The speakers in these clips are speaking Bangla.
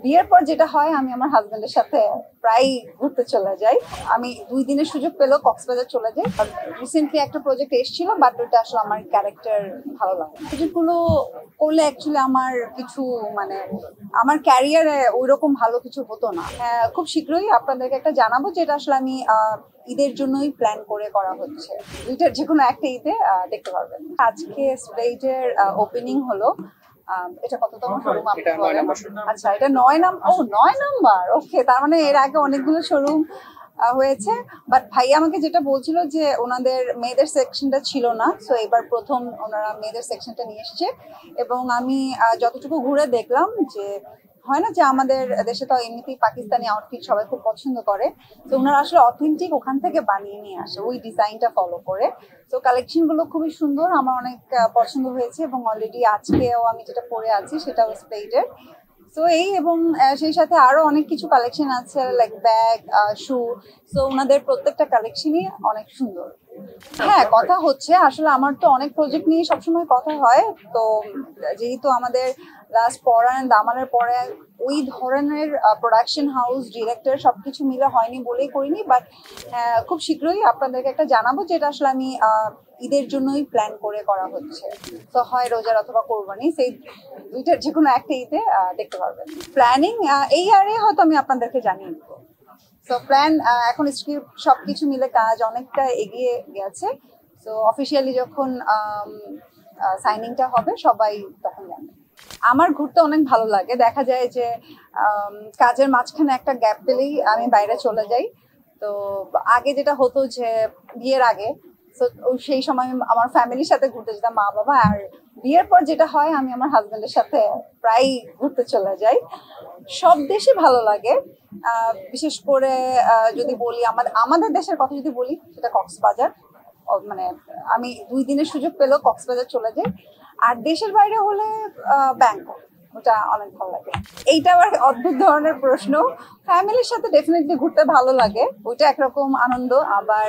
বিয়ের পর যেটা হয় আমি আমার হাজবেন্ডের সাথে প্রায় ঘুরতে চলে যাই। আমি 2 দিনের সুযোগ পেলেও কক্সবাজার চলে যাই। রিসেন্টলি একটা প্রজেক্ট এসেছিল, বাট ওটা আসলে আমার ক্যারেক্টার ভালো লাগে। প্রজেক্টগুলো করলে অ্যাকচুয়ালি আমার কিছু আমার ক্যারিয়ারে ওইরকম ভালো কিছু হতো না। খুব শীঘ্রই আপনাদেরকে একটা জানাবো, যেটা আসলে আমি ঈদের জন্যই প্ল্যান করে করা হচ্ছে। দুইটার যে কোনো একটা ঈদে দেখতে পারবেন। আজকে স্প্লেটের ওপেনিং হলো। এটা কততম শোরুম আপনি বলেন? আচ্ছা, এটা 9 নাম্বার। ওকে, তার মানে এর আগে অনেকগুলো শোরুম হয়েছে, বাট ভাইয়া আমাকে যেটা বলছিল যে ওনাদের মেয়েদের সেকশনটা ছিল না, সো এবার প্রথম ওনারা মেয়েদের সেকশনটা নিয়ে এসেছে। এবং আমি যতটুকু ঘুরে দেখলাম যে হয় না যে আমাদের দেশে তো এমনিতেই পাকিস্তানি আউটফিট সবাই খুব পছন্দ করে, তো ওনারা আসলে অথেন্টিক ওখান থেকে বানিয়ে নিয়ে আসে ওই ডিজাইনটা ফলো করে। তো কালেকশন গুলো খুবই সুন্দর, আমার অনেক পছন্দ হয়েছে এবং অলরেডি আজকেও আমি যেটা পরে আছি সেটাও স্প্লেটের। তো এই এবং সেই সাথে আরো অনেক কিছু কালেকশন আছে, লাইক ব্যাগ, শু। সো ওনাদের প্রত্যেকটা কালেকশনই অনেক সুন্দর। হ্যাঁ, কথা হচ্ছে। আসলে আমার তো অনেক প্রজেক্ট নিয়ে সবসময় কথা হয়। তো যেহেতু আমাদের লাস্ট পরায়ণ দামানের পরে ওই ধরনের প্রোডাকশন হাউস, ডিরেক্টর সবকিছু মিলে হয়নি বলেই করিনি, বাট খুব শীঘ্রই আপনাদেরকে একটা জানাবো, যেটা আসলে আমি ঈদের জন্যই প্ল্যান করে করা হচ্ছে। তো হয় রোজার অথবা কোরবানি, সেই দুইটার যে কোনো একটা ঈদে দেখতে পারবেন। প্ল্যানিং এই ইয়ারে হয়তো আমি আপনাদেরকে জানিয়ে দেবো। সো প্ল্যান এখন স্ক্রিপ্ট সবকিছু মিলে কাজ অনেকটা এগিয়ে গেছে। সো অফিসিয়ালি যখন সাইনিংটা হবে সবাই তখন জানবে। আমার ঘুরতে অনেক ভালো লাগে। দেখা যায় যে কাজের মাঝখানে একটা গ্যাপ পেলেই আমি বাইরে চলে যাই। তো আগে যেটা হতো যে বিয়ের আগে, তো সেই সময় আমার ফ্যামিলির সাথে ঘুরতে যেতাম, মা বাবা। আর বিয়ের পর যেটা হয় আমি আমার হাজবেন্ডের সাথে প্রায় ঘুরতে চলে যাই। সব দেশই ভালো লাগে। বিশেষ করে যদি বলি আমাদের দেশের কথা যদি বলি, সেটা কক্সবাজার। মানে আমি 2 দিনের সুযোগ পেলেও কক্সবাজার চলে যাই। আর দেশের বাইরে হলে ব্যাংকক, ওটা অনেক ভালো লাগে। এইটা আবার অদ্ভুত ধরনের প্রশ্ন। ফ্যামিলির সাথে ডেফিনেটলি ঘুরতে ভালো লাগে, ওইটা একরকম আনন্দ। আবার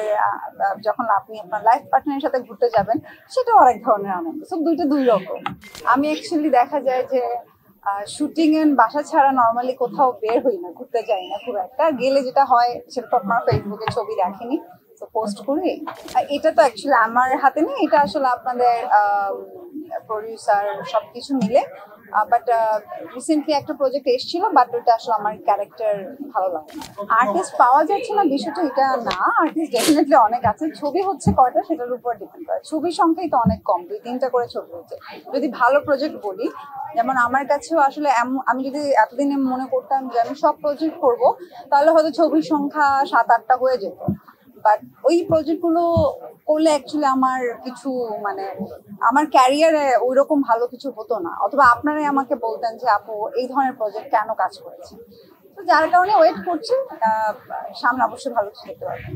যখন আপনি আপনার লাইফ পার্টনারের সাথে ঘুরতে যাবেন, সেটাও আরেক ধরনের আনন্দ। সব দুইটা দুই রকম। আমি অ্যাকচুয়ালি দেখা যায় যে শুটিং এর বাসা ছাড়া নর্মালি কোথাও বের হই না, ঘুরতে যাই না খুব একটা। গেলে যেটা হয় সেটা তো আপনারা ফেসবুকে ছবি দেখেনি, তো পোস্ট করি। এটা তো অ্যাকচুয়ালি আমার হাতে নেই, এটা আসলে আপনাদের প্রডিউসার সবকিছু মিলে। বাট রিসেন্টলি একটা প্রজেক্ট এসেছিল, বাট ওটা আসলে আমার ক্যারেক্টার ভালো লাগে না। আর্টিস্ট পাওয়া যাচ্ছে না বিষয়টা এটা না, আর্টিস্ট ডেফিনেটলি অনেক আছে। ছবি হচ্ছে কয়টা সেটার উপর ডিপেন্ড করে। ছবির সংখ্যাই তো অনেক কম, 2-3টা করে ছবি হচ্ছে। যদি ভালো প্রজেক্ট বলি, যেমন আমার কাছেও আসলে আমি যদি এতদিনে মনে করতাম যে আমি সব প্রজেক্ট করবো, তাহলে হয়তো ছবির সংখ্যা 7-8টা হয়ে যেত। বাট ওই প্রজেক্টগুলো করলে অ্যাকচুয়ালি আমার কিছু আমার ক্যারিয়ারে ওইরকম ভালো কিছু হতো না, অথবা আপনারাই আমাকে বলতেন যে আপু এই ধরনের প্রজেক্ট কেন কাজ করেছে। তো যার কারণে ওয়েট করছি, সামনে অবশ্যই ভালো কিছু দেখতে পারবেন।